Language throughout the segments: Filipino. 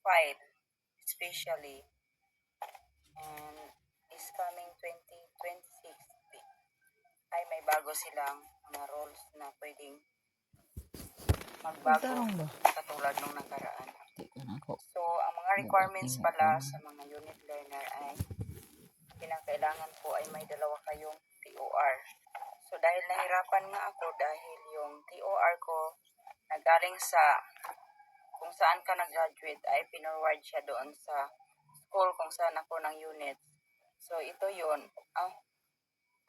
file, especially, and is coming 2026, ay may bago silang mga rules na pwedeng magbago Tarong ba? katulad nung nakaraan. Di ko na ako. So, ang mga requirements pala sa mga unit learner ay kinakailangan po ay may dalawa kayong TOR. So, dahil nahirapan nga ako dahil yung TOR ko na galing sa kung saan ka nag-graduate ay pinorward siya doon sa school kung saan ako ng unit. So, ito yun.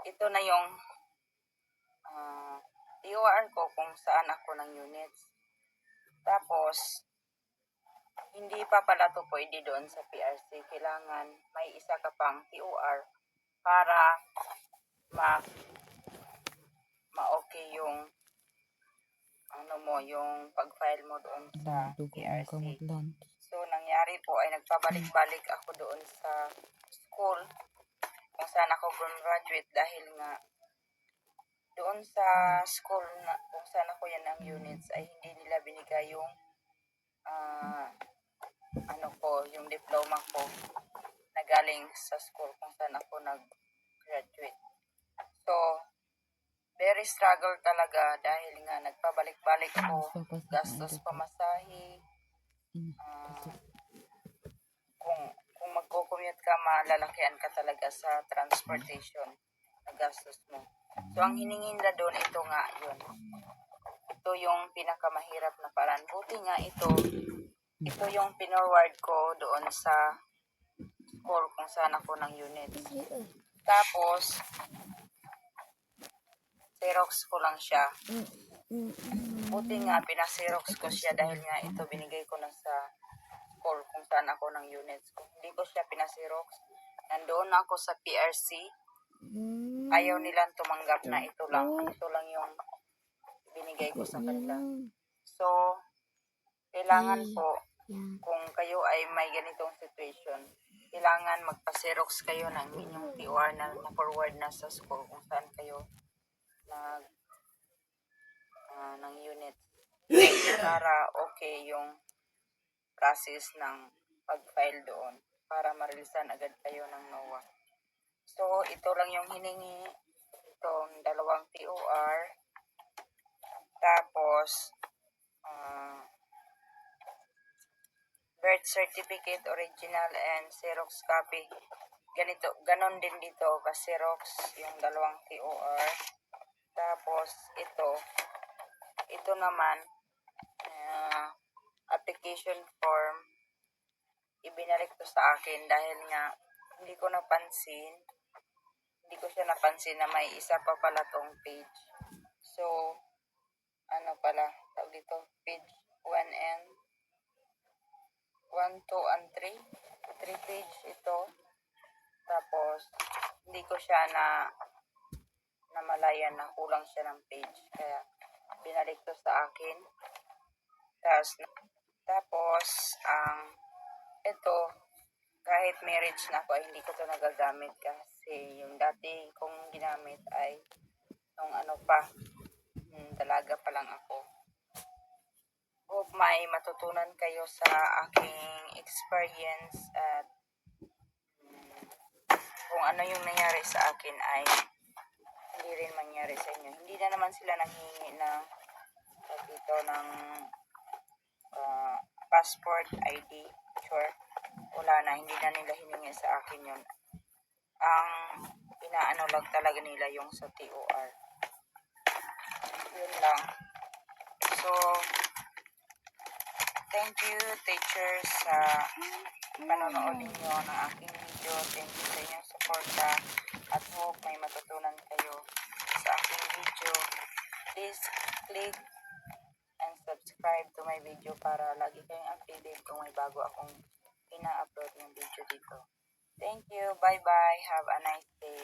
Ito na yung TOR ko kung saan ako ng units. Tapos, hindi pa pala to pwede doon sa PRC. Kailangan may isa ka pang TOR para ma-okay yung yung pag-file mo doon sa PRC. So, nangyari po ay nagpabalik-balik ako doon sa school kung saan ako graduate dahil nga doon sa school na kung saan ako yan ng units ay hindi nila binigay yung yung diploma ko na galing sa school kung saan ako nag-graduate. So, very struggle talaga dahil nga nagpabalik-balik ako, gastos pamasahe, kung magko-commute ka, malalakihan ka talaga sa transportation na gastos mo. So, ang hiningin na doon, ito nga yun. Ito yung pinakamahirap na paraan. Buti nga ito yung pinorward ko doon sa school kung saan ako ng units. Tapos, Xerox ko lang siya. Buti nga, pina-Xerox ko siya dahil nga ito binigay ko na sa school kung saan ako ng units. Kung hindi ko siya pina-Xerox, nandoon ako sa PRC, ayaw nilang tumanggap na ito lang yung binigay ko sa kanila. So, kailangan po, kung kayo ay may ganitong situation, kailangan magpa-Xerox kayo ng inyong TOR na na-forward na sa school kung saan kayo ng unit para okay yung process ng pag-file doon para marilisan agad kayo ng NOAA. So, ito lang yung hiningi, itong dalawang TOR, tapos birth certificate original and Xerox copy. Ganon din dito, Xerox yung dalawang TOR. Tapos ito naman application form, ibinalik to sa akin dahil nga hindi ko siya napansin na may isa pa pala tong page. So, tawag dito, page 1 and 1, 2, and 3. 3 page ito. Tapos, hindi ko siya namalayan na kulang siya ng page. Kaya, binalik to sa akin. Tapos, ito, kahit marriage na ako, ay hindi ko to nagagamit kasi yung dati kong ginamit ay nung dalaga pa lang ako. Hope may matutunan kayo sa aking experience at kung ano yung nangyari sa akin ay hindi rin mangyari sa inyo. Hindi na naman sila nanghingi ng passport, ID, sure. Wala na, hindi na nila hiningi sa akin yun. Ang inaano lang talaga nila yung sa TOR. Yun lang. So, thank you teachers sa panonood ninyo ng aking video. Thank you sa inyong suporta at hope may matutunan kayo sa aking video. Please click and subscribe to my video para lagi kayong updated kung may bago akong ina-upload ng video dito. Thank you. Bye-bye. Have a nice day.